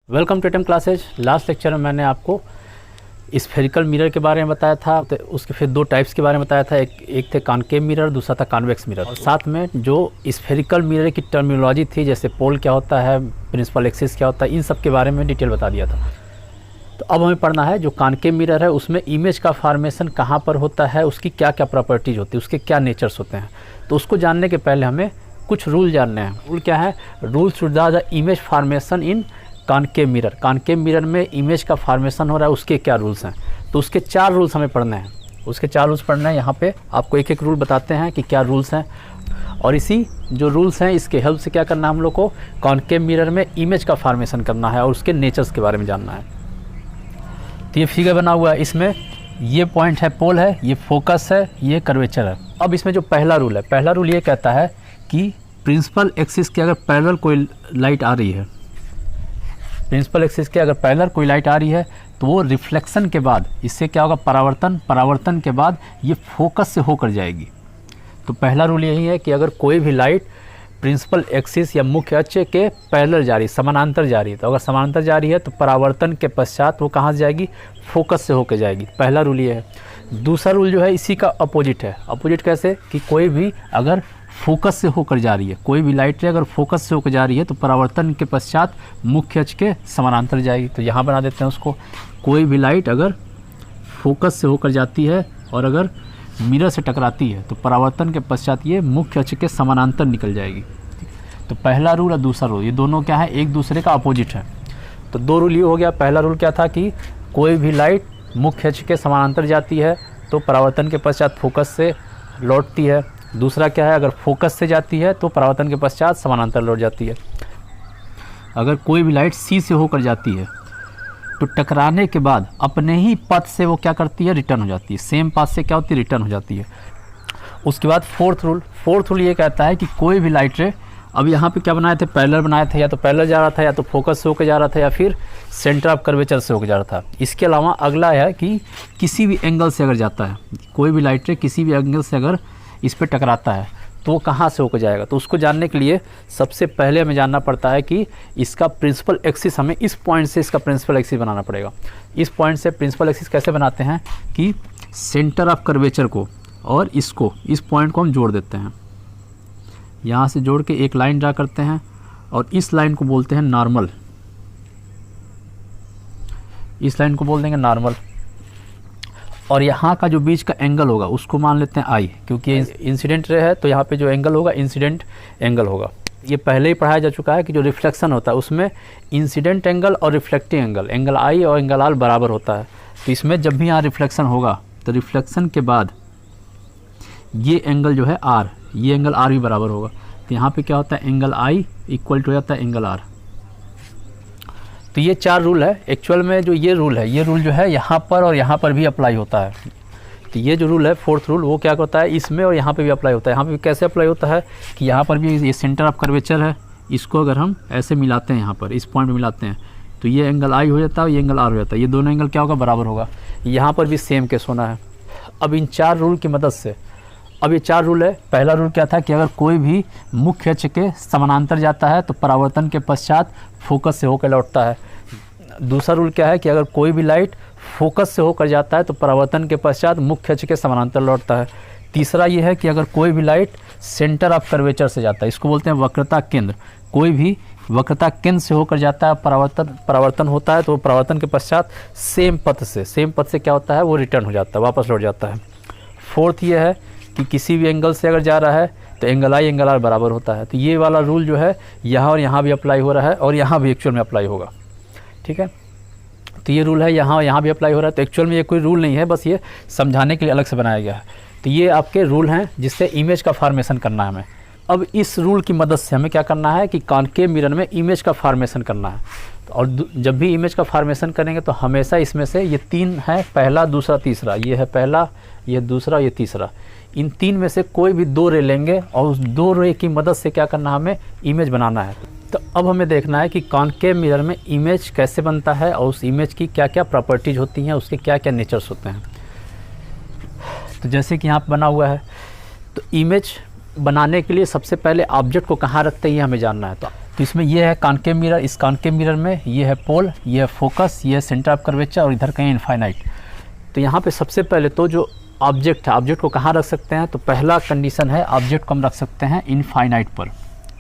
Welcome to टेम classes. Last lecture में मैंने आपको स्फेरिकल मिरर के बारे में बताया था, तो उसके फिर दो टाइप्स के बारे में बताया था। एक थे कॉनकेव मिरर, दूसरा था कॉन्वेक्स मिरर। और साथ में जो स्फेरिकल मिरर की टर्मिनोलॉजी थी, जैसे पोल क्या होता है, प्रिंसिपल एक्सिस क्या होता है, इन सब के बारे में डिटेल बता दिया था। तो अब हमें पढ़ना है जो कॉनकेव मिरर है उसमें इमेज का फॉर्मेशन कहाँ पर होता है, उसकी क्या क्या प्रॉपर्टीज़ होती है, उसके क्या नेचर्स होते हैं। तो उसको जानने के पहले हमें कुछ रूल जानने हैं। रूल क्या है? Rules to the image formation in concave mirror. Concave mirror में इमेज का फॉर्मेशन हो रहा है, उसके क्या रूल्स हैं। तो उसके 4 रूल्स हमें पढ़ने हैं। उसके 4 रूल्स पढ़ना है। यहाँ पे आपको एक एक रूल बताते हैं कि क्या रूल्स हैं, और इसी जो रूल्स हैं इसके हेल्प से क्या करना है हम लोग को, कॉनकेव मिरर में इमेज का फॉर्मेशन करना है और उसके नेचर्स के बारे में जानना है। तो ये फिगर बना हुआ है, इसमें ये पॉइंट है पोल है, ये फोकस है, ये कर्वेचर है। अब इसमें जो पहला रूल है, पहला रूल ये कहता है कि प्रिंसिपल एक्सिस के अगर पैरेलल कोई लाइट आ रही है, प्रिंसिपल एक्सिस के अगर पैरेलल कोई लाइट आ रही है तो वो रिफ्लेक्शन के बाद इससे क्या होगा, परावर्तन के बाद ये फोकस से होकर जाएगी। तो पहला रूल यही है कि अगर कोई भी लाइट प्रिंसिपल एक्सिस या मुख्य अक्ष के पैरेलल जा रही है, समानांतर जा रही है, तो अगर समानांतर जा रही है तो परावर्तन के पश्चात वो कहाँ से जाएगी, फोकस से होकर जाएगी। पहला रूल ये है। दूसरा रूल जो है इसी का अपोजिट है। अपोजिट कैसे? कि कोई भी अगर फोकस से होकर जा रही है, कोई भी लाइट अगर फोकस से होकर जा रही है तो परावर्तन के पश्चात मुख्य अक्ष के समानांतर जाएगी। तो यहाँ बना देते हैं उसको, कोई भी लाइट अगर फोकस से होकर जाती है और अगर मिरर से टकराती है तो परावर्तन के पश्चात ये मुख्य अक्ष के समानांतर निकल जाएगी। तो पहला रूल और दूसरा रूल ये दोनों क्या है, एक दूसरे का अपोजिट है। तो 2 रूल ये हो गया। पहला रूल क्या था कि कोई भी लाइट मुख्य अक्ष के समानांतर जाती है तो परावर्तन के पश्चात फोकस से लौटती है। दूसरा क्या है, अगर फोकस से जाती है तो परावर्तन के पश्चात समानांतर लौट जाती है। अगर कोई भी लाइट सी से होकर जाती है तो टकराने के बाद अपने ही पथ से वो क्या करती है, रिटर्न हो जाती है। सेम पाथ से क्या होती है, रिटर्न हो जाती है। उसके बाद फोर्थ रूल ये कहता है कि कोई भी लाइट रे, अब यहाँ पे क्या बनाए थे, पैरेलल बनाए थे, या तो पैरेलल जा रहा था, या तो फोकस से होकर जा रहा था, या फिर सेंटर ऑफ कर्वेचर से होकर जा रहा था। इसके अलावा अगला है कि किसी भी एंगल से अगर जाता है, कोई भी लाइट रे किसी भी एंगल से अगर इस पर टकराता है तो वो कहाँ से होकर जाएगा। तो उसको जानने के लिए सबसे पहले हमें जानना पड़ता है कि इसका प्रिंसिपल एक्सिस, हमें इस पॉइंट से इसका प्रिंसिपल एक्सिस बनाना पड़ेगा। इस पॉइंट से प्रिंसिपल एक्सिस कैसे बनाते हैं कि सेंटर ऑफ कर्वेचर को और इसको, इस पॉइंट को हम जोड़ देते हैं। यहाँ से जोड़ के एक लाइन ड्रा करते हैं और इस लाइन को बोलते हैं नॉर्मल। इस लाइन को बोल देंगे नॉर्मल। और यहाँ का जो बीच का एंगल होगा उसको मान लेते हैं आई, क्योंकि ये इंसिडेंट रे है तो यहाँ पे जो एंगल होगा इंसिडेंट एंगल होगा। ये पहले ही पढ़ाया जा चुका है कि जो रिफ्लेक्शन होता है उसमें इंसिडेंट एंगल और रिफ्लेक्टिंग एंगल आई और एंगल आर बराबर होता है। तो इसमें जब भी यहाँ रिफ्लेक्शन होगा तो रिफ्लेक्शन के बाद ये एंगल जो है आर, ये एंगल आर भी बराबर होगा। तो यहाँ पे क्या होता है, एंगल आई इक्वल टू हो जाता है एंगल आर। तो ये 4 रूल है। एक्चुअल में जो ये रूल है, ये रूल जो है यहाँ पर और यहाँ पर भी अप्लाई होता है। तो ये जो रूल है फोर्थ रूल, वो क्या करता है, इसमें और यहाँ पे भी अप्लाई होता है। यहाँ पे भी कैसे अप्लाई होता है कि यहाँ पर भी ये सेंटर ऑफ कर्वेचर है, इसको अगर हम ऐसे मिलाते हैं, यहाँ पर इस पॉइंट में मिलाते हैं तो ये एंगल आई हो जाता है, ये एंगल आर हो जाता है। ये दोनों एंगल क्या होगा, बराबर होगा। यहाँ पर भी सेम केस होना है। अब इन 4 रूल की मदद से, अब ये 4 रूल है। पहला रूल क्या था कि अगर कोई भी मुख्य अक्ष के समानांतर जाता है तो परावर्तन के पश्चात फोकस से होकर लौटता है। दूसरा रूल क्या है कि अगर कोई भी लाइट फोकस से होकर जाता है तो परावर्तन के पश्चात मुख्य अक्ष के समानांतर लौटता है। तीसरा ये है कि अगर कोई भी लाइट सेंटर ऑफ कर्वेचर से जाता है, इसको बोलते हैं वक्रता केंद्र, कोई भी वक्रता केंद्र से होकर जाता है, परावर्तन होता है तो परावर्तन के पश्चात सेम पथ से क्या होता है, वो रिटर्न हो जाता है, वापस लौट जाता है। फोर्थ ये है कि किसी भी एंगल से अगर जा रहा है तो एंगल आई एंगल आर बराबर होता है। तो ये वाला रूल जो है यहाँ और यहाँ भी अप्लाई हो रहा है और यहाँ भी एक्चुअल में अप्लाई होगा। ठीक है, तो ये रूल है यहाँ भी अप्लाई हो रहा है। तो एक्चुअल में ये कोई रूल नहीं है, बस ये समझाने के लिए अलग से बनाया गया है। तो ये आपके रूल हैं जिससे इमेज का फॉर्मेशन करना है हमें। अब इस रूल की मदद से हमें क्या करना है कि कॉनकेव मिरर में इमेज का फॉर्मेशन करना है। और जब भी इमेज का फॉर्मेशन करेंगे तो हमेशा इसमें से ये 3 है, पहला दूसरा तीसरा, ये है पहला, ये दूसरा, ये तीसरा, इन 3 में से कोई भी 2 रे लेंगे और उस 2 रे की मदद से क्या करना है, हमें इमेज बनाना है। तो अब हमें देखना है कि कॉनकेव मिरर में इमेज कैसे बनता है और उस इमेज की क्या क्या प्रॉपर्टीज़ होती हैं, उसके क्या क्या नेचर्स होते हैं। तो जैसे कि यहाँ पर बना हुआ है, तो इमेज बनाने के लिए सबसे पहले ऑब्जेक्ट को कहाँ रखते हैं ये हमें जानना है। तो इसमें ये है कॉनकेव मिरर, इस कॉनकेव मिरर में ये है पोल, ये है फोकस, ये है सेंटर ऑफ कर्वेचर और इधर कहीं इनफाइनाइट। तो यहाँ पे सबसे पहले तो जो ऑब्जेक्ट है, ऑब्जेक्ट को कहाँ रख सकते हैं, तो पहला कंडीशन है ऑब्जेक्ट को हम रख सकते हैं इनफाइनाइट पर,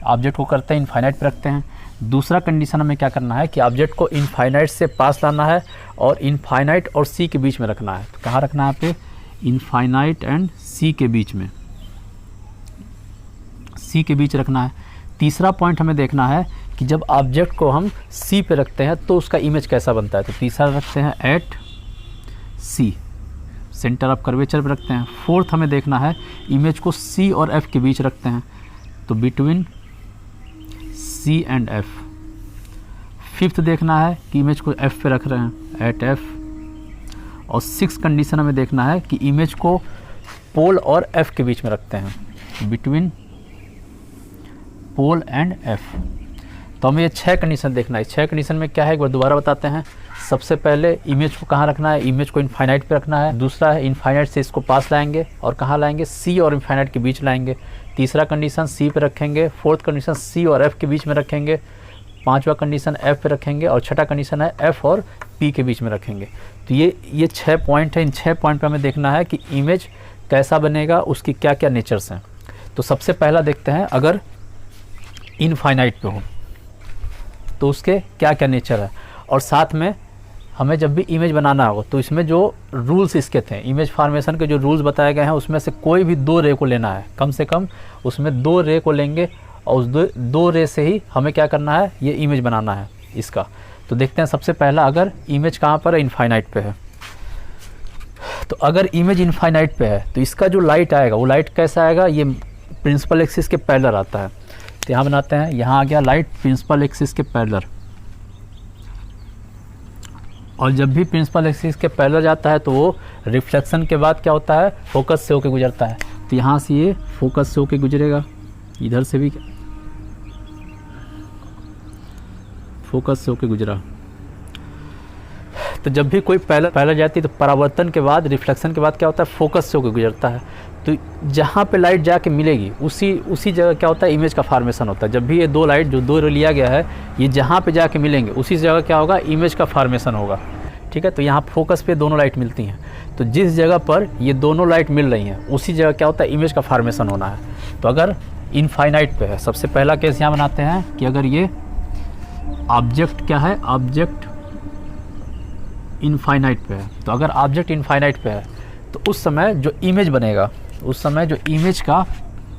ऑब्जेक्ट को करते हैं इनफाइनाइट पर रखते हैं। दूसरा कंडीशन हमें क्या करना है कि ऑब्जेक्ट को इनफाइनाइट से पास लाना है और इनफाइनाइट और सी के बीच में रखना है। तो कहाँ रखना है यहाँ पे, इनफाइनाइट एंड सी के बीच में, सी के बीच रखना है। तीसरा पॉइंट हमें देखना है कि जब ऑब्जेक्ट को हम सी पे रखते हैं तो उसका इमेज कैसा बनता है। तो तीसरा रखते हैं at C, centre of curvature पे रखते हैं। फोर्थ हमें देखना है इमेज को सी और एफ के बीच रखते हैं, तो between C and F. Fifth देखना है कि इमेज को एफ पे रख रहे हैं, एट एफ। और सिक्स कंडीशन हमें देखना है कि इमेज को पोल और एफ के बीच में रखते हैं, बिटवीन पोल एंड एफ। तो हमें ये 6 कंडीशन देखना है। 6 कंडीशन में क्या है एक बार दोबारा बताते हैं। सबसे पहले इमेज को कहाँ रखना है, इमेज को इनफाइनाइट पे रखना है। दूसरा है इनफाइनाइट से इसको पास लाएंगे और कहाँ लाएंगे, सी और इनफाइनाइट के बीच लाएंगे। तीसरा कंडीशन सी पे रखेंगे। फोर्थ कंडीशन सी और एफ के बीच में रखेंगे। पांचवा कंडीशन एफ पे रखेंगे और छठा कंडीशन है एफ और पी के बीच में रखेंगे। तो ये 6 पॉइंट है। इन 6 पॉइंट पे हमें देखना है कि इमेज कैसा बनेगा, उसकी क्या क्या नेचर्स हैं। तो सबसे पहला देखते हैं, अगर इनफाइनाइट पे हो तो उसके क्या क्या नेचर है। और साथ में हमें जब भी इमेज बनाना हो तो इसमें जो रूल्स इसके थे, इमेज फॉर्मेशन के जो रूल्स बताए गए हैं, उसमें से कोई भी 2 रे को लेना है, कम से कम उसमें 2 रे को लेंगे और उस 2 रे से ही हमें क्या करना है, ये इमेज बनाना है इसका। तो देखते हैं सबसे पहला, अगर इमेज कहाँ पर है, इनफाइनाइट पे है। तो अगर इमेज इनफाइनाइट पे है तो इसका जो लाइट आएगा वो लाइट कैसा आएगा, ये प्रिंसिपल एक्सिस के पैरेलल आता है। तो यहाँ बनाते हैं, यहाँ आ गया लाइट प्रिंसिपल एक्सिस के पैरेलल। और जब भी प्रिंसिपल एक्सिस के पैरेलल जाता है तो वो रिफ्लेक्शन के बाद क्या होता है, फोकस से होकर गुजरता है। तो यहाँ से ये फोकस से होकर गुजरेगा, इधर से भी फोकस से होकर गुजरा। तो जब भी कोई पैरेलल जाती है तो परावर्तन के बाद, रिफ्लेक्शन के बाद क्या होता है, फोकस से होकर गुजरता है। तो जहाँ पे लाइट जाके मिलेगी उसी जगह क्या होता है, इमेज का फॉर्मेशन होता है। जब भी ये 2 लाइट जो 2 लिया गया है, ये जहाँ पे जाके मिलेंगे उसी जगह क्या होगा, इमेज का फॉर्मेशन होगा। ठीक है, तो यहाँ फोकस पे दोनों लाइट मिलती हैं। तो जिस जगह पर ये दोनों लाइट मिल रही हैं उसी जगह क्या होता है, इमेज का फॉर्मेशन होना है। तो अगर इनफाइनाइट पे है, सबसे पहला केस यहाँ बनाते हैं कि अगर ये ऑब्जेक्ट क्या है, ऑब्जेक्ट इनफाइनाइट पे है। तो अगर ऑब्जेक्ट इनफाइनाइट पे है तो उस समय जो इमेज बनेगा, उस समय जो इमेज का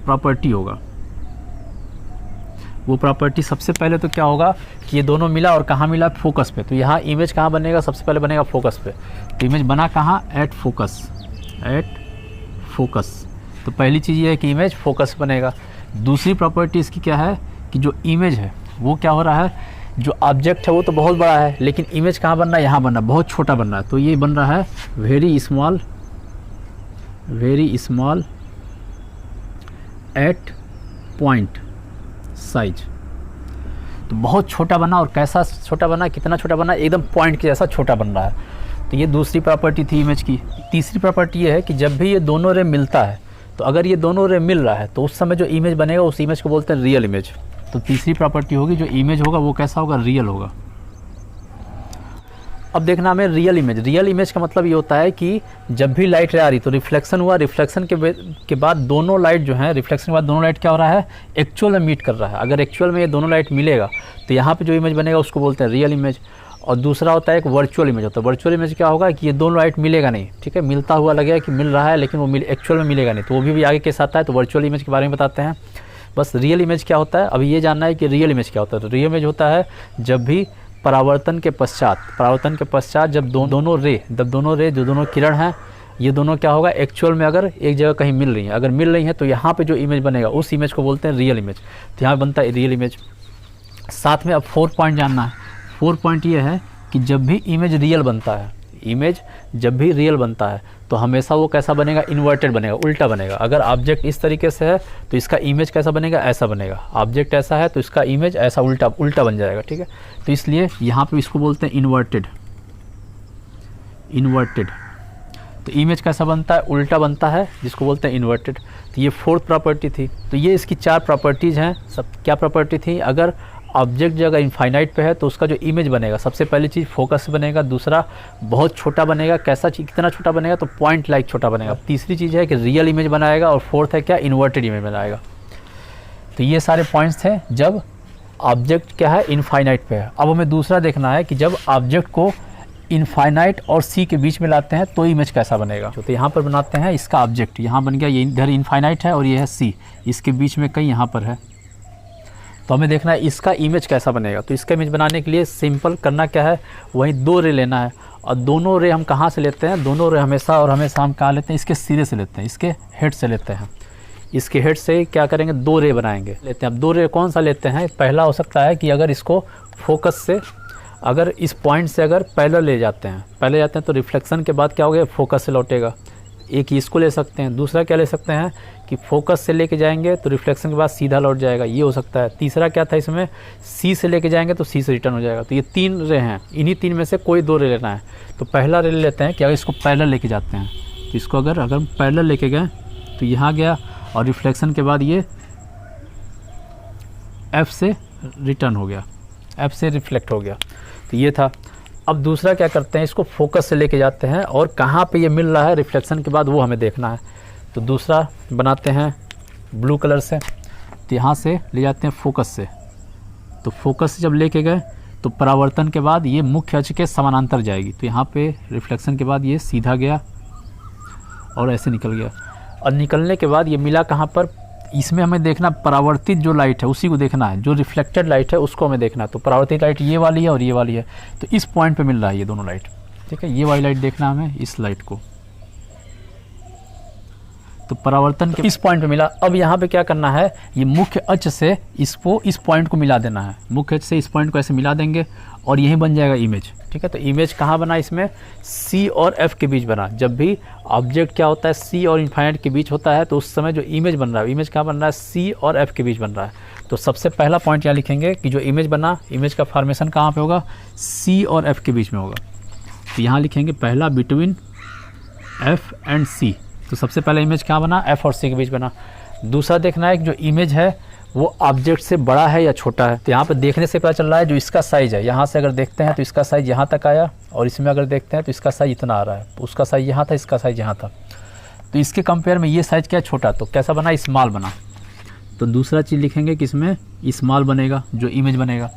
प्रॉपर्टी होगा, वो प्रॉपर्टी सबसे पहले तो क्या होगा कि ये दोनों मिला और कहाँ मिला, फोकस पे। तो यहाँ इमेज कहाँ बनेगा, सबसे पहले बनेगा फोकस पे। तो इमेज बना कहाँ, एट फोकस, एट फोकस। तो पहली चीज़ ये है कि इमेज फोकस बनेगा। दूसरी प्रॉपर्टी इसकी क्या है कि जो इमेज है वो क्या हो रहा है, जो ऑब्जेक्ट है वो तो बहुत बड़ा है लेकिन इमेज कहाँ बन रहा है, यहाँ बन रहा है, बहुत छोटा बन रहा है। तो ये बन रहा है very small at point size. तो बहुत छोटा बना, और कैसा छोटा बना, कितना छोटा बना, एकदम पॉइंट के जैसा छोटा बन रहा है। तो ये दूसरी प्रॉपर्टी थी इमेज की। तीसरी प्रॉपर्टी ये है कि जब भी ये दोनों रे मिलता है, तो अगर ये दोनों रे मिल रहा है तो उस समय जो इमेज बनेगा उस इमेज को बोलते हैं रियल इमेज। तो तीसरी प्रॉपर्टी होगी, जो इमेज होगा वो कैसा होगा, रियल होगा। अब देखना हमें रियल इमेज। रियल इमेज का मतलब ये होता है कि जब भी लाइट आ रही तो रिफ्लेक्शन हुआ, रिफ्लेक्शन के बाद दोनों लाइट जो है, रिफ्लेक्शन के बाद दोनों लाइट क्या हो रहा है, एक्चुअल में मीट कर रहा है। अगर एक्चुअल में ये दोनों लाइट मिलेगा तो यहाँ पे जो इमेज बनेगा उसको बोलते हैं रियल इमेज। और दूसरा होता है एक वर्चुअल इमेज होता है। वर्चुअल इमेज क्या होगा कि ये दोनों लाइट मिलेगा नहीं, ठीक है, मिलता हुआ लगेगा कि मिल रहा है लेकिन वो एक्चुअल में मिलेगा नहीं, तो वो भी आगे केस आता है। तो वर्चुअल इमेज के बारे में बताते हैं। बस रियल इमेज क्या होता है, अभी ये जानना है कि रियल इमेज क्या होता है। तो रियल इमेज होता है जब भी परावर्तन के पश्चात जब दोनों रे जो दोनों किरण हैं, ये दोनों क्या होगा, एक्चुअल में अगर एक जगह कहीं मिल रही हैं, अगर मिल रही हैं तो यहाँ पे जो इमेज बनेगा उस इमेज को बोलते हैं रियल इमेज। तो यहाँ बनता है रियल इमेज। साथ में अब 4 पॉइंट जानना है। 4 पॉइंट ये है कि जब भी इमेज रियल बनता है, इमेज जब भी रियल बनता है तो हमेशा वो कैसा बनेगा, इन्वर्टेड बनेगा, उल्टा बनेगा। अगर ऑब्जेक्ट इस तरीके से है तो इसका इमेज कैसा बनेगा, ऐसा बनेगा। ऑब्जेक्ट ऐसा है तो इसका इमेज ऐसा उल्टा बन जाएगा, ठीक है। तो इसलिए यहाँ पे इसको बोलते हैं इन्वर्टेड। तो इमेज कैसा बनता है, उल्टा बनता है, जिसको बोलते हैं इन्वर्टेड। तो ये 4th प्रॉपर्टी थी। तो ये इसकी 4 प्रॉपर्टीज़ हैं। सब क्या प्रॉपर्टी थी, अगर ऑब्जेक्ट जो अगर इनफाइनाइट पे है तो उसका जो इमेज बनेगा, सबसे पहली चीज़ फोकस बनेगा, दूसरा बहुत छोटा बनेगा, कैसा चीज़ कितना छोटा बनेगा तो पॉइंट लाइक छोटा बनेगा, तीसरी चीज़ है कि रियल इमेज बनाएगा, और फोर्थ है क्या, इन्वर्टेड इमेज बनाएगा। तो ये सारे पॉइंट्स थे जब ऑब्जेक्ट क्या है, इनफाइनाइट पे है। अब हमें दूसरा देखना है कि जब ऑब्जेक्ट को इनफाइनाइट और सी के बीच में लाते हैं तो इमेज कैसा बनेगा। तो यहाँ पर बनाते हैं इसका ऑब्जेक्ट, यहाँ बन गया, ये इधर इनफाइनाइट है और ये है सी, इसके बीच में कहीं यहाँ पर है, तो हमें देखना है इसका इमेज कैसा बनेगा। तो इसका इमेज बनाने के लिए सिंपल करना क्या है, वहीं दो रे लेना है, और दोनों रे हम कहाँ से लेते हैं, दोनों रे हमेशा हम कहाँ लेते हैं, इसके सिरे से लेते हैं, इसके हेड से लेते हैं। इसके हेड से क्या करेंगे, दो रे बनाएंगे, लेते हैं। अब दो रे कौन सा लेते हैं, पहला हो सकता है कि अगर इसको फोकस से, अगर इस पॉइंट से अगर पैरेलल ले जाते हैं तो रिफ्लेक्शन के बाद क्या हो गया, फोकस से लौटेगा। एक इसको ले सकते हैं, दूसरा क्या ले सकते हैं कि फोकस से लेके जाएंगे तो रिफ्लेक्शन के बाद सीधा लौट जाएगा, ये हो सकता है। तीसरा क्या था इसमें, सी से लेके जाएंगे तो सी से रिटर्न हो जाएगा। तो ये तीन रे हैं, इन्हीं तीन में से कोई दो रे लेना है। तो पहला रे लेते हैं कि अगर इसको पैरेलल लेके जाते हैं तो इसको अगर पैरेलल लेके गए तो यहाँ गया, और रिफ्लेक्शन के बाद ये एफ से रिटर्न हो गया, एफ से रिफ्लेक्ट हो गया, तो ये था। अब दूसरा क्या करते हैं, इसको फोकस से लेके जाते हैं और कहाँ पे ये मिल रहा है रिफ्लेक्शन के बाद वो हमें देखना है। तो दूसरा बनाते हैं ब्लू कलर से, तो यहाँ से ले जाते हैं फोकस से, तो फोकस से जब लेके गए तो परावर्तन के बाद ये मुख्य अक्ष के समानांतर जाएगी, तो यहाँ पे रिफ्लेक्शन के बाद ये सीधा गया और ऐसे निकल गया। और निकलने के बाद ये मिला कहाँ पर, इसमें हमें देखना परावर्तित जो लाइट है उसी को देखना है, जो रिफ्लेक्टेड लाइट है उसको हमें देखना है। तो परावर्तित लाइट ये वाली है और ये वाली है, तो इस पॉइंट पे मिल रहा है ये दोनों लाइट, ठीक है। ये वाली लाइट देखना हमें, इस लाइट को, तो परावर्तन के इस पॉइंट पे मिला। अब यहाँ पे क्या करना है, ये मुख्य अक्ष से इसको इस पॉइंट को मिला देना है, मुख्य अक्ष से इस पॉइंट को ऐसे मिला देंगे और यही बन जाएगा इमेज, ठीक है। तो इमेज कहाँ बना, इसमें सी और एफ के बीच बना। जब भी ऑब्जेक्ट क्या होता है, सी और इनफाइनाइट के बीच होता है, तो उस समय जो इमेज बन रहा है, इमेज कहाँ बन रहा है, सी और एफ के बीच बन रहा है। तो सबसे पहला पॉइंट यहाँ लिखेंगे कि जो इमेज बना, इमेज का फॉर्मेशन कहाँ पे होगा, सी और एफ के बीच में होगा। तो यहाँ लिखेंगे पहला बिटवीन एफ एंड सी, तो सबसे पहला इमेज कहाँ बना, एफ और सी के बीच बना। दूसरा देखना है कि जो इमेज है वो ऑब्जेक्ट से बड़ा है या छोटा है। तो यहाँ पे देखने से पता चल रहा है जो इसका साइज़ है, यहाँ से अगर देखते हैं तो इसका साइज़ यहाँ तक आया, और इसमें अगर देखते हैं तो इसका साइज़ इतना आ रहा है, उसका साइज़ यहाँ था, इसका साइज़ यहाँ था। तो इसके कंपेयर में ये साइज़ क्या छोटा, तो कैसा बना, स्मॉल बना। तो दूसरा चीज़ लिखेंगे कि इसमें स्मॉल बनेगा जो इमेज बनेगा।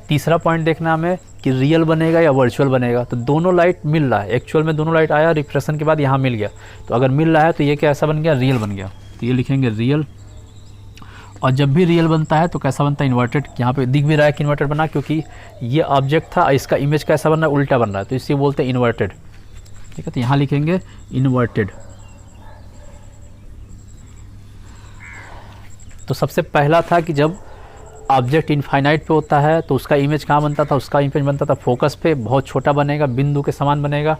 तीसरा पॉइंट देखना हमें कि रियल बनेगा या वर्चुअल बनेगा। तो दोनों लाइट मिल रहा है, एक्चुअल में दोनों लाइट आया, रिफ्लेक्शन के बाद यहाँ मिल गया। तो अगर मिल रहा है तो ये कैसा बन गया, रियल बन गया। तो ये लिखेंगे रियल। और जब भी रियल बनता है तो कैसा बनता है, इन्वर्टेड। यहाँ पे दिख भी रहा है कि इन्वर्टेड बना, क्योंकि ये ऑब्जेक्ट था, इसका इमेज कैसा बन रहा है, उल्टा बन रहा है, तो इसे बोलते हैं इन्वर्टेड, ठीक है। तो यहाँ लिखेंगे इन्वर्टेड। तो सबसे पहला था कि जब ऑब्जेक्ट इनफाइनाइट पे होता है तो उसका इमेज कहाँ बनता था, उसका इमेज बनता था फोकस पे, बहुत छोटा बनेगा, बिंदु के समान बनेगा।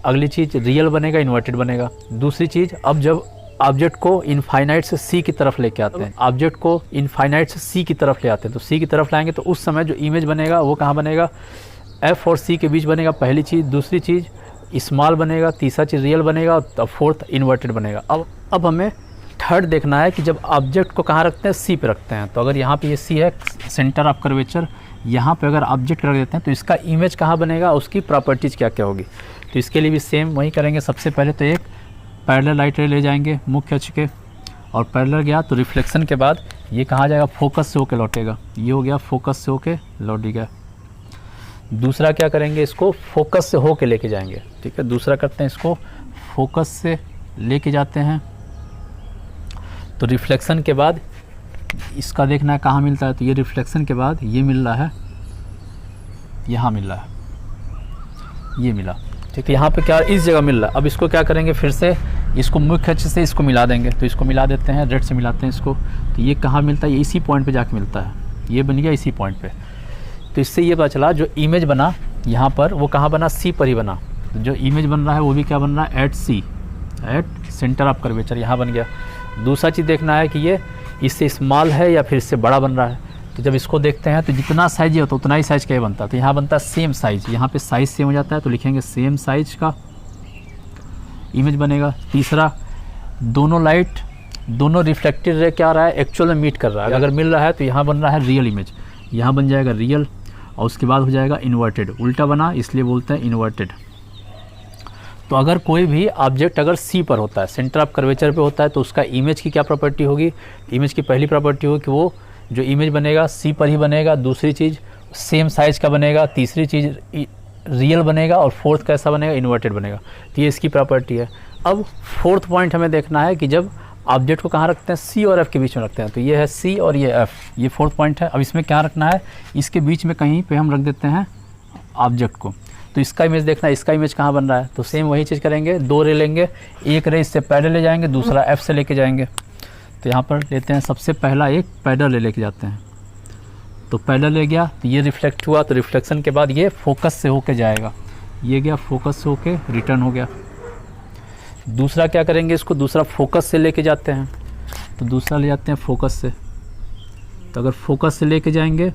अगली चीज़ रियल बनेगा, इन्वर्टेड बनेगा। दूसरी चीज़, अब जब ऑब्जेक्ट को इनफाइनाइट से सी की तरफ लेके आते हैं, ऑब्जेक्ट को इनफाइनाइट से सी की तरफ ले आते हैं, तो सी की तरफ लाएंगे तो उस समय जो इमेज बनेगा वो कहाँ बनेगा, एफ और सी के बीच बनेगा, पहली चीज़। दूसरी चीज़ स्मॉल बनेगा, तीसरा चीज़ रियल बनेगा, और फोर्थ इन्वर्टेड बनेगा। अब हमें थर्ड देखना है कि जब ऑब्जेक्ट को कहाँ रखते हैं, सी पे रखते हैं। तो अगर यहाँ पे ये सी है, सेंटर ऑफ कर्वेचर, यहाँ पे अगर ऑब्जेक्ट रख देते हैं तो इसका इमेज कहाँ बनेगा, उसकी प्रॉपर्टीज़ क्या क्या होगी। तो इसके लिए भी सेम वही करेंगे। सबसे पहले तो एक पैरेलल लाइट रे ले जाएंगे मुख्य अक्ष के, और पैरेलल गया तो रिफ्लेक्शन के बाद ये कहाँ जाएगा, फोकस से होके लौटेगा। ये हो गया फोकस से होके लौट गया। दूसरा क्या करेंगे, इसको फोकस से होके लेके जाएंगे, ठीक है। दूसरा करते हैं, इसको फोकस से लेके जाते हैं तो रिफ्लेक्शन के बाद इसका देखना है कहाँ मिलता है, तो ये रिफ्लेक्शन के बाद ये मिल रहा है, यहाँ मिल रहा है, ये मिला, ठीक है। यहाँ पे क्या इस जगह मिल रहा है। अब इसको क्या करेंगे, फिर से इसको मुख्य अक्ष से इसको मिला देंगे। तो इसको मिला देते हैं, रेड से मिलाते हैं इसको। तो ये कहाँ मिलता है, ये इसी पॉइंट पे जाके मिलता है, ये बन गया इसी पॉइंट पे। तो इससे ये पता चला जो इमेज बना यहाँ पर वो कहाँ बना, सी पर ही बना। तो जो इमेज बन रहा है वो भी क्या बन रहा है, at C, at centre of curvature, यहाँ बन गया। दूसरा चीज़ देखना है कि ये इससे स्मॉल है या फिर इससे बड़ा बन रहा है। तो जब इसको देखते हैं तो जितना साइज ये होता है उतना ही साइज क्या बनता है, तो यहाँ बनता है सेम साइज, यहाँ पे साइज सेम हो जाता है, तो लिखेंगे सेम साइज का इमेज बनेगा। तीसरा, दोनों लाइट, दोनों रिफ्लेक्टेड रे क्या आ रहा है, एक्चुअल में मीट कर रहा है। अगर मिल रहा है तो यहाँ बन रहा है रियल इमेज। यहाँ बन जाएगा रियल और उसके बाद हो जाएगा इन्वर्टेड, उल्टा बना इसलिए बोलते हैं इन्वर्टेड। तो अगर कोई भी ऑब्जेक्ट अगर सी पर होता है, सेंटर ऑफ कर्वेचर पे होता है, तो उसका इमेज की क्या प्रॉपर्टी होगी? इमेज की पहली प्रॉपर्टी होगी कि वो जो इमेज बनेगा सी पर ही बनेगा, दूसरी चीज़ सेम साइज़ का बनेगा, तीसरी चीज़ रियल बनेगा और फोर्थ कैसा बनेगा? इन्वर्टेड बनेगा। तो ये इसकी प्रॉपर्टी है। अब फोर्थ पॉइंट हमें देखना है कि जब ऑब्जेक्ट को कहाँ रखते हैं? सी और एफ के बीच में रखते हैं। तो ये है सी और ये एफ, ये फोर्थ पॉइंट है। अब इसमें क्या रखना है? इसके बीच में कहीं पे हम रख देते हैं ऑब्जेक्ट को। तो इसका इमेज देखना है, इसका इमेज कहाँ बन रहा है? तो सेम वही चीज़ करेंगे, दो रे लेंगे, एक रे इससे पैडल ले जाएंगे, दूसरा एफ से लेके जाएंगे। तो यहाँ पर लेते हैं सबसे पहला एक पैडल लेके जाते हैं। तो पैडल ले गया तो ये रिफ्लेक्ट हुआ, तो रिफ्लेक्शन के बाद ये फोकस से होके जाएगा, ये गया फोकस से होके रिटर्न हो गया। दूसरा क्या करेंगे? इसको दूसरा फोकस से लेके जाते हैं। तो दूसरा ले जाते हैं फोकस से। तो अगर फोकस से लेके जाएंगे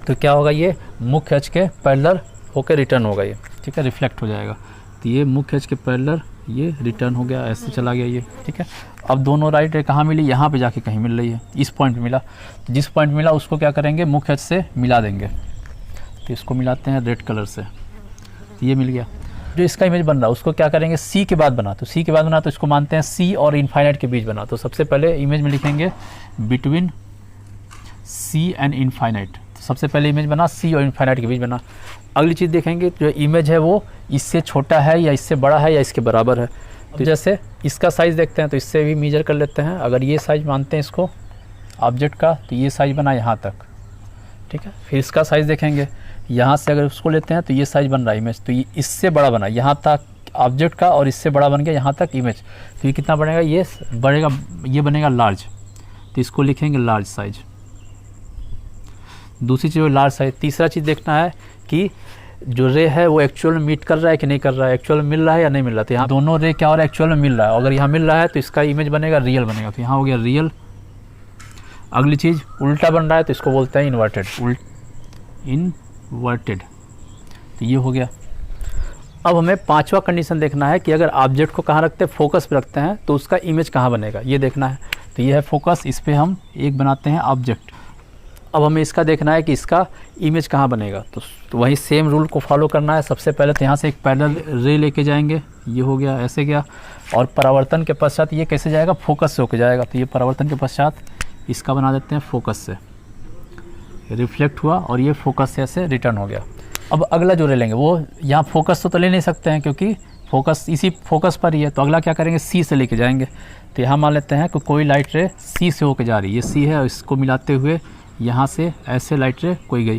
तो क्या होगा? ये मुख्य अक्ष के पैरेलल होकर रिटर्न होगा, ये ठीक है, रिफ्लेक्ट हो जाएगा। तो ये मुख्य अक्ष के पैरेलल ये रिटर्न हो गया, ऐसे चला गया ये, ठीक है। अब दोनों राइट रे कहाँ मिली? यहाँ पे जाके कहीं मिल रही है, इस पॉइंट पे मिला। तो जिस पॉइंट मिला उसको क्या करेंगे? मुख्य अक्ष से मिला देंगे। तो इसको मिलाते हैं रेड कलर से, तो ये मिल गया। जो इसका इमेज बन रहा है उसको क्या करेंगे? सी के बाद बना। तो सी के बाद बना तो इसको मानते हैं सी और इनफाइनाइट के बीच बना। तो सबसे पहले इमेज में लिखेंगे बिटवीन सी एंड इनफाइनाइट। तो सबसे पहले इमेज बना सी और इनफाइनाइट के बीच बना। अगली चीज़ देखेंगे जो इमेज है वो इससे छोटा है या इससे बड़ा है या इसके बराबर है। तो जैसे इसका साइज़ देखते हैं तो इससे भी मेजर कर लेते हैं। अगर ये साइज़ मानते हैं इसको ऑब्जेक्ट का, तो ये साइज़ बना यहाँ तक, ठीक है। फिर इसका साइज़ देखेंगे, यहाँ से अगर उसको लेते हैं तो ये साइज़ बन रहा है इमेज, तो ये इससे बड़ा बना यहाँ तक ऑब्जेक्ट का और इससे बड़ा बन गया यहाँ तक इमेज। तो ये कितना बनेगा? ये बढ़ेगा, ये बनेगा लार्ज। तो इसको लिखेंगे लार्ज साइज। दूसरी चीज़ लार्ज साइज। तीसरा चीज़ देखना है कि जो रे है वो एक्चुअल में मीट कर रहा है कि नहीं कर रहा है, एक्चुअल में मिल रहा है या नहीं मिल रहा। तो यहाँ दोनों रे क्या हो रहा है? एक्चुअल में मिल रहा है। अगर यहाँ मिल रहा है तो इसका इमेज बनेगा रियल बनेगा। तो यहाँ हो गया रियल। अगली चीज़ उल्टा बन रहा है तो इसको बोलते हैं इन्वर्टेड, इनवर्टेड। तो ये हो गया। अब हमें पांचवा कंडीशन देखना है कि अगर ऑब्जेक्ट को कहाँ रखते हैं? फोकस पे रखते हैं, तो उसका इमेज कहाँ बनेगा ये देखना है। तो ये है फोकस, इस पर हम एक बनाते हैं ऑब्जेक्ट। अब हमें इसका देखना है कि इसका इमेज कहाँ बनेगा। तो वही सेम रूल को फॉलो करना है। सबसे पहले तो यहाँ से एक पैरेलल रे लेके जाएंगे, ये हो गया, ऐसे गया, और परावर्तन के पश्चात ये कैसे जाएगा? फोकस से होके जाएगा। तो ये परावर्तन के पश्चात इसका बना देते हैं फोकस से, रिफ्लेक्ट हुआ और ये फोकस से ऐसे रिटर्न हो गया। अब अगला जो रे लेंगे वो यहाँ फोकस तो ले नहीं सकते हैं क्योंकि फोकस इसी फोकस पर ही है। तो अगला क्या करेंगे? सी से लेके जाएंगे। तो यहाँ मान लेते हैं कि कोई लाइट रे सी से होके जा रही है, ये सी है, और इसको मिलाते हुए यहाँ से ऐसे लाइट रे कोई गई।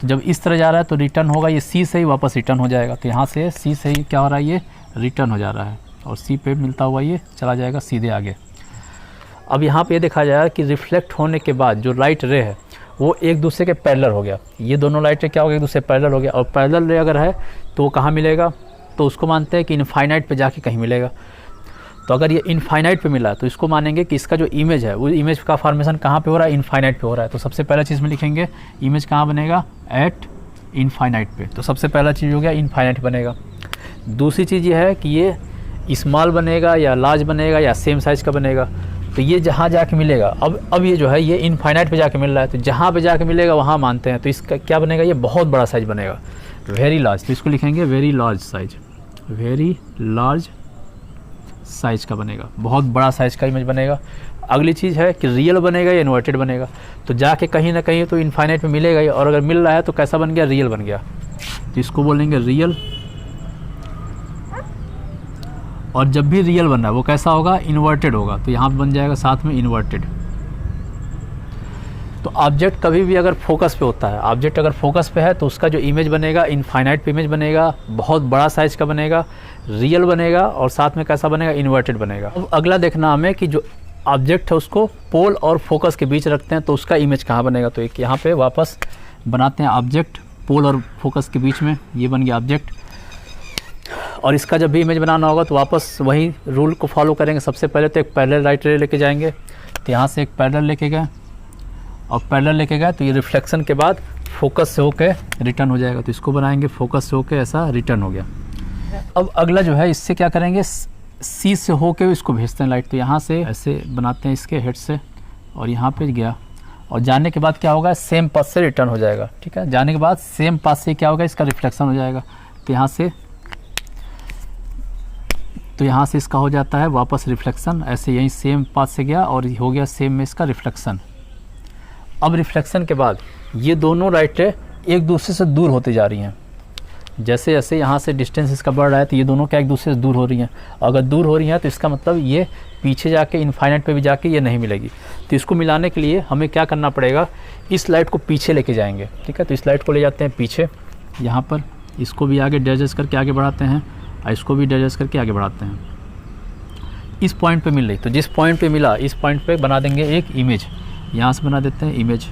तो जब इस तरह जा रहा है तो रिटर्न होगा, ये सी से ही वापस रिटर्न हो जाएगा। तो यहाँ से सी से ही क्या हो रहा है? ये रिटर्न हो जा रहा है और सी पे मिलता हुआ ये चला जाएगा सीधे आगे। अब यहाँ पे ये देखा जाएगा कि रिफ्लेक्ट होने के बाद जो लाइट रे है वो एक दूसरे के पैरेलल हो गया। ये दोनों लाइट रे क्या हो गया? एक दूसरे पैरेलल हो गया। और पैरेलल रे अगर है तो वो कहाँ मिलेगा? तो उसको मानते हैं कि इनफाइनाइट पे जाके कहीं मिलेगा। तो अगर ये इनफाइनाइट पे मिला तो इसको मानेंगे कि इसका जो इमेज है वो इमेज का फॉर्मेशन कहाँ पे हो रहा है? इनफाइनाइट पे हो रहा है। तो सबसे पहला चीज़ में लिखेंगे इमेज कहाँ बनेगा? एट इनफाइनाइट पे। तो सबसे पहला चीज़ हो गया इनफाइनाइट बनेगा। दूसरी चीज़ ये है कि ये स्मॉल बनेगा या लार्ज बनेगा या सेम साइज़ का बनेगा। तो ये जहाँ जाके मिलेगा, अब ये जो है ये इनफाइनाइट पे जाके मिल रहा है, तो जहाँ पे जाके मिलेगा वहाँ मानते हैं। तो इसका क्या बनेगा? ये बहुत बड़ा साइज बनेगा, वेरी लार्ज। तो इसको लिखेंगे very large size, very large size का बनेगा, बहुत बड़ा साइज का इमेज बनेगा। अगली चीज़ है कि रियल बनेगा या इन्वर्टेड बनेगा। तो जाके कहीं ना कहीं तो इनफाइनाइट में मिलेगा ही, और अगर मिल रहा है तो कैसा बन गया? रियल बन गया। तो इसको बोलेंगे रियल। और जब भी रियल बन रहा है वो कैसा होगा? इन्वर्टेड होगा। तो यहाँ बन जाएगा साथ में इन्वर्टेड। तो ऑब्जेक्ट कभी भी अगर फोकस पे होता है, ऑब्जेक्ट अगर फोकस पे है तो उसका जो इमेज बनेगा इनफाइनाइट पे इमेज बनेगा, बहुत बड़ा साइज का बनेगा, रियल बनेगा, और साथ में कैसा बनेगा? इन्वर्टेड बनेगा। अब अगला देखना हमें कि जो ऑब्जेक्ट है उसको पोल और फोकस के बीच रखते हैं तो उसका इमेज कहाँ बनेगा। तो एक यहाँ पे वापस बनाते हैं ऑब्जेक्ट, पोल और फोकस के बीच में, ये बन गया ऑब्जेक्ट। और इसका जब भी इमेज बनाना होगा तो वापस वही रूल को फॉलो करेंगे। सबसे पहले तो एक पैरेलल राइट रे लेके जाएंगे। तो यहाँ से एक पैरेलल लेके गए और पैरेलल लेके गए तो ये रिफ्लेक्शन के बाद फोकस से होके रिटर्न हो जाएगा। तो इसको बनाएंगे फोकस से होके ऐसा रिटर्न हो गया। अब अगला जो है इससे क्या करेंगे? सी से होके इसको भेजते हैं लाइट। तो यहाँ से ऐसे बनाते हैं इसके हेड से, और यहाँ पे गया और जाने के बाद क्या होगा, सेम पाथ से रिटर्न हो जाएगा। ठीक है, जाने के बाद सेम पाथ से क्या होगा, इसका रिफ्लेक्शन हो जाएगा। तो यहाँ से इसका हो जाता है वापस रिफ्लेक्शन, ऐसे यहीं सेम पाथ से गया और हो गया सेम में इसका रिफ्लेक्शन। अब रिफ्लेक्शन के बाद ये दोनों लाइट रे एक दूसरे से दूर होती जा रही हैं। जैसे जैसे यहाँ से डिस्टेंस इसका बढ़ रहा है तो ये दोनों क्या एक दूसरे से दूर हो रही हैं। अगर दूर हो रही हैं तो इसका मतलब ये पीछे जाके इनफाइनाइट पे भी जाके ये नहीं मिलेगी। तो इसको मिलाने के लिए हमें क्या करना पड़ेगा, इस लाइट को पीछे लेके जाएंगे। ठीक है, तो इस लाइट को ले जाते हैं पीछे, यहाँ पर इसको भी आगे डाइजेस्ट करके आगे बढ़ाते हैं और इसको भी डाइजेस्ट करके आगे बढ़ाते हैं। इस पॉइंट पे मिल रही, तो जिस पॉइंट पे मिला इस पॉइंट पे बना देंगे एक इमेज, यहाँ से बना देते हैं इमेज।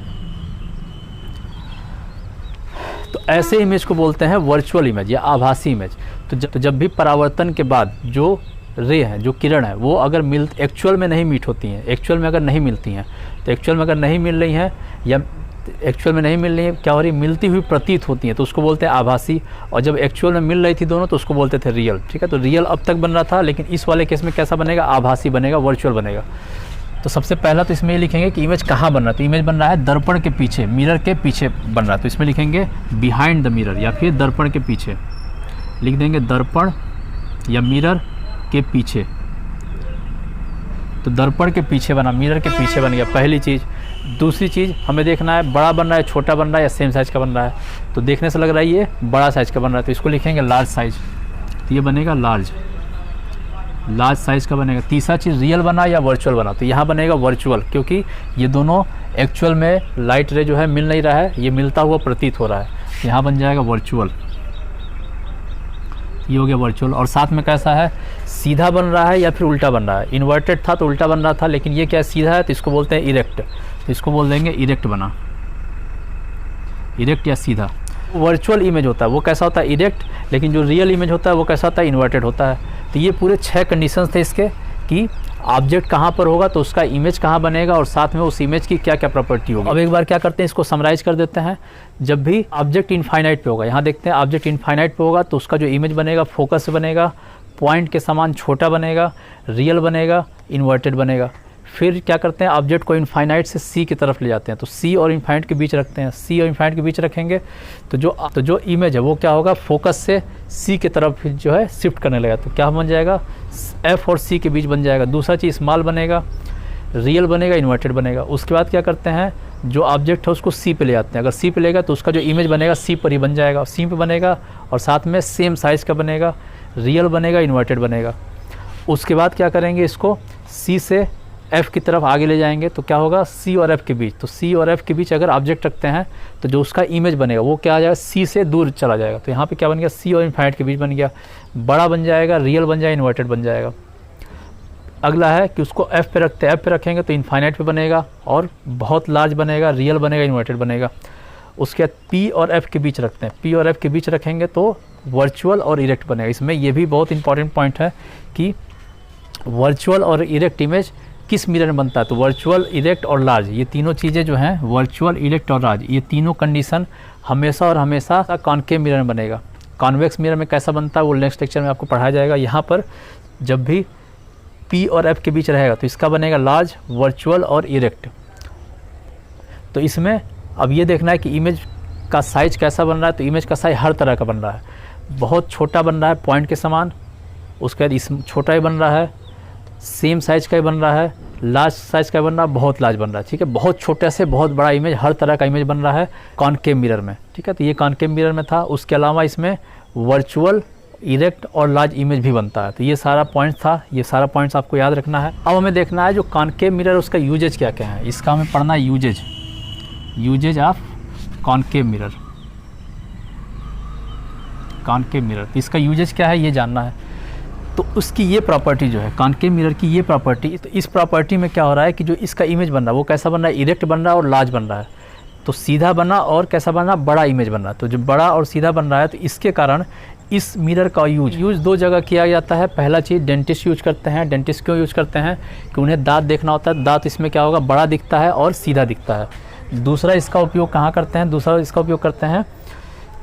तो ऐसे इमेज को बोलते हैं वर्चुअल इमेज या आभासी इमेज। तो जब भी परावर्तन के बाद जो रे है, जो किरण है, वो अगर एक्चुअल में नहीं मीट होती हैं, एक्चुअल में अगर नहीं मिलती हैं, तो एक्चुअल में अगर नहीं मिल रही हैं या एक्चुअल में नहीं मिल रही है, क्या हो रही, मिलती हुई प्रतीत होती हैं, तो उसको बोलते हैं आभासी। और जब एक्चुअल में मिल रही थी दोनों तो उसको बोलते थे रियल। ठीक है, तो रियल अब तक बन रहा था, लेकिन इस वाले केस में कैसा बनेगा, आभासी बनेगा, वर्चुअल बनेगा। तो सबसे पहला तो इसमें ये लिखेंगे कि इमेज कहाँ बन रहा है। तो इमेज बन रहा है दर्पण के पीछे, मिरर के पीछे बन रहा है। तो इसमें लिखेंगे बिहाइंड द मिरर या फिर दर्पण के पीछे, लिख देंगे दर्पण या मिरर के पीछे। तो दर्पण के पीछे बना, मिरर के पीछे बन गया पहली चीज़। दूसरी चीज़ हमें देखना है बड़ा बन रहा है, छोटा बन रहा है या सेम साइज़ का बन रहा है। तो देखने से लग रहा है ये बड़ा साइज़ का बन रहा है, तो इसको लिखेंगे लार्ज साइज। तो ये बनेगा लार्ज साइज़ का बनेगा। तीसरा चीज़ रियल बना या वर्चुअल बना, तो यहाँ बनेगा वर्चुअल, क्योंकि ये दोनों एक्चुअल में लाइट रे जो है मिल नहीं रहा है, ये मिलता हुआ प्रतीत हो रहा है। यहाँ बन जाएगा वर्चुअल, ये हो गया वर्चुअल। और साथ में कैसा है, सीधा बन रहा है या फिर उल्टा बन रहा है। इन्वर्टेड था तो उल्टा बन रहा था, लेकिन ये क्या सीधा है, तो इसको बोलते हैं इरेक्ट। तो इसको बोल देंगे इरेक्ट बना, इरेक्ट या सीधा। वर्चुअल इमेज होता है वो कैसा होता है, इरेक्ट। लेकिन जो रियल इमेज होता है वो कैसा होता है, इन्वर्टेड होता है। तो ये पूरे 6 कंडीशंस थे इसके कि ऑब्जेक्ट कहाँ पर होगा तो उसका इमेज कहाँ बनेगा और साथ में उस इमेज की क्या क्या प्रॉपर्टी होगी। अब एक बार क्या करते हैं, इसको समराइज कर देते हैं। जब भी ऑब्जेक्ट इनफाइनाइट पे होगा, यहाँ देखते हैं ऑब्जेक्ट इनफाइनाइट पे होगा तो उसका जो इमेज बनेगा फोकस से बनेगा, पॉइंट के समान छोटा बनेगा, रियल बनेगा, इन्वर्टेड बनेगा। फिर क्या करते हैं, ऑब्जेक्ट को इनफाइनाइट से सी की तरफ ले जाते हैं, तो सी और इनफाइनाइट के बीच रखते हैं। सी और इनफाइनाइट के बीच रखेंगे तो जो इमेज है वो क्या होगा, फोकस से सी की तरफ जो है शिफ्ट करने लगेगा। तो क्या बन जाएगा, एफ और सी के बीच बन जाएगा। दूसरा चीज़ स्मॉल बनेगा, रियल बनेगा, इन्वर्टेड बनेगा। उसके बाद क्या करते हैं, जो ऑब्जेक्ट है उसको सी पे ले जाते हैं। अगर सी पे लेगा तो उसका जो इमेज बनेगा सी पर ही बन जाएगा, सी पे बनेगा और साथ में सेम साइज़ का बनेगा, रियल बनेगा, इन्वर्टेड बनेगा। उसके बाद क्या करेंगे, इसको सी से एफ़ की तरफ आगे ले जाएंगे तो क्या होगा, सी और एफ़ के बीच। तो सी और एफ़ के बीच अगर ऑब्जेक्ट रखते हैं तो जो उसका इमेज बनेगा वो क्या आ जाएगा, सी से दूर चला जाएगा। तो यहाँ पे क्या बन गया, सी और इनफाइनाइट के बीच बन गया, बड़ा बन जाएगा, रियल बन जाएगा, इन्वर्टेड बन जाएगा। अगला है कि उसको एफ़ पे रखते हैं, एफ़ पे रखेंगे तो इनफाइनाइट पे बनेगा और बहुत लार्ज बनेगा, रियल बनेगा, इन्वर्टेड बनेगा। उसके बाद पी और एफ़ के बीच रखते हैं, पी और एफ़ के बीच रखेंगे तो वर्चुअल और इरेक्ट बनेगा। इसमें ये भी बहुत इंपॉर्टेंट पॉइंट है कि वर्चुअल और इरेक्ट इमेज किस मिरर में बनता है। तो वर्चुअल, इरेक्ट और लार्ज, ये तीनों चीज़ें जो हैं, वर्चुअल, इरेक्ट और लार्ज, ये तीनों कंडीशन हमेशा और हमेशा कॉनकेव मिरर में बनेगा। कॉन्वेक्स मिरर में कैसा बनता है वो नेक्स्ट लेक्चर में आपको पढ़ाया जाएगा। यहाँ पर जब भी पी और एफ के बीच रहेगा तो इसका बनेगा लार्ज, वर्चुअल और इरेक्ट। तो इसमें अब ये देखना है कि इमेज का साइज कैसा बन रहा है। तो इमेज का साइज हर तरह का बन रहा है, बहुत छोटा बन रहा है पॉइंट के समान, उसके बाद इस छोटा ही बन रहा है, सेम साइज़ का ही बन रहा है, लार्ज साइज़ का बन रहा है, बहुत लार्ज बन रहा है। ठीक है, बहुत छोटे से बहुत बड़ा इमेज, हर तरह का इमेज बन रहा है कॉनकेव मिरर में। ठीक है, तो ये कॉनकेव मिरर में था। उसके अलावा इसमें वर्चुअल, इरेक्ट और लार्ज इमेज भी बनता है। तो ये सारा पॉइंट था, ये सारा पॉइंट्स आपको याद रखना है। अब हमें देखना है जो कॉनकेव मिरर उसका यूजेज क्या क्या है, इसका हमें पढ़ना है uses of concave mirror. Concave mirror, तो इसका यूजेज क्या है ये जानना है। तो उसकी ये प्रॉपर्टी जो है कॉनकेव मिरर की, ये प्रॉपर्टी, तो इस प्रॉपर्टी में क्या हो रहा है कि जो इसका इमेज बन रहा है वो कैसा बन रहा है, इरेक्ट बन रहा है और लार्ज बन रहा है। तो सीधा बना और कैसा बन रहा है, बड़ा इमेज बन रहा है। तो जो बड़ा और सीधा बन रहा है तो इसके कारण इस मिरर का यूज दो जगह किया जाता है। पहला चीज़ डेंटिस्ट यूज करते हैं। डेंटिस्ट क्यों यूज करते हैं कि उन्हें दांत देखना होता है, दांत इसमें क्या होगा, बड़ा दिखता है और सीधा दिखता है। दूसरा इसका उपयोग कहाँ करते हैं, दूसरा इसका उपयोग करते हैं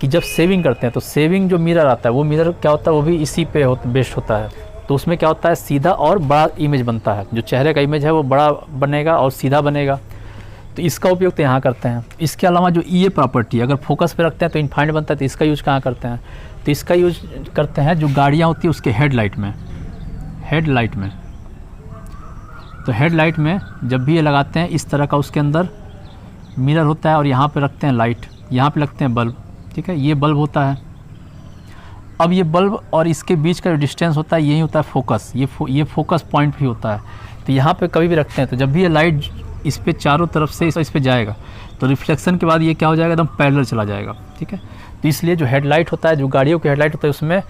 कि जब सेविंग करते हैं तो सेविंग जो मिरर आता है वो मिरर क्या होता है, वो भी इसी पे बेस्ड होता है। तो उसमें क्या होता है, सीधा और बड़ा इमेज बनता है। जो चेहरे का इमेज है वो बड़ा बनेगा और सीधा बनेगा। तो इसका उपयोग तो यहाँ करते हैं। इसके अलावा जो ये प्रॉपर्टी अगर फोकस पे रखते हैं तो इनफाइनाइट बनता है, तो इसका यूज कहाँ करते हैं? तो इसका यूज करते हैं जो गाड़ियाँ होती है उसके हेडलाइट में। तो हेडलाइट में जब भी ये लगाते हैं इस तरह का उसके अंदर मिरर होता है और यहाँ पे रखते हैं लाइट, यहाँ पे लगते हैं बल्ब, ठीक है, ये बल्ब होता है। अब ये बल्ब और इसके बीच का जो डिस्टेंस होता है यही होता है फोकस, ये फोकस पॉइंट भी होता है। तो यहाँ पे कभी भी रखते हैं तो जब भी ये लाइट इस पे चारों तरफ से इस पे जाएगा तो रिफ्लेक्शन के बाद ये क्या हो जाएगा, एकदम पैरेलल चला जाएगा, ठीक है। तो इसलिए जो हेडलाइट होता है, जो गाड़ियों की हेडलाइट होता है, उसमें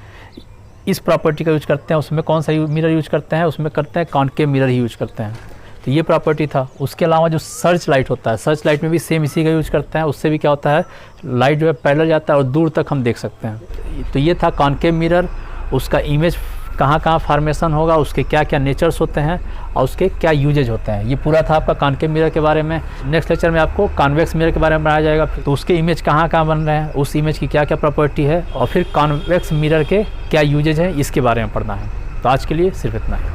इस प्रॉपर्टी का यूज करते हैं। उसमें कौन सा मिरर यूज करते हैं? उसमें करते हैं कॉनकेव मिरर ही यूज करते हैं। तो ये प्रॉपर्टी था। उसके अलावा जो सर्च लाइट होता है, सर्च लाइट में भी सेम इसी का यूज करते हैं। उससे भी क्या होता है, लाइट जो है पैरेलल जाता है और दूर तक हम देख सकते हैं। तो ये था कॉनकेव मिरर, उसका इमेज कहाँ कहाँ फॉर्मेशन होगा, उसके क्या क्या नेचर्स होते हैं और उसके क्या यूजेज होते हैं। ये पूरा था आपका कॉनकेव मिरर के बारे में। नेक्स्ट लेक्चर में आपको कॉन्वेक्स मिरर के बारे में बनाया जाएगा, तो उसके इमेज कहाँ कहाँ बन रहे हैं, उस इमेज की क्या क्या प्रॉपर्टी है और फिर कॉन्वेक्स मिरर के क्या यूजेज हैं, इसके बारे में पढ़ना है। तो आज के लिए सिर्फ इतना है।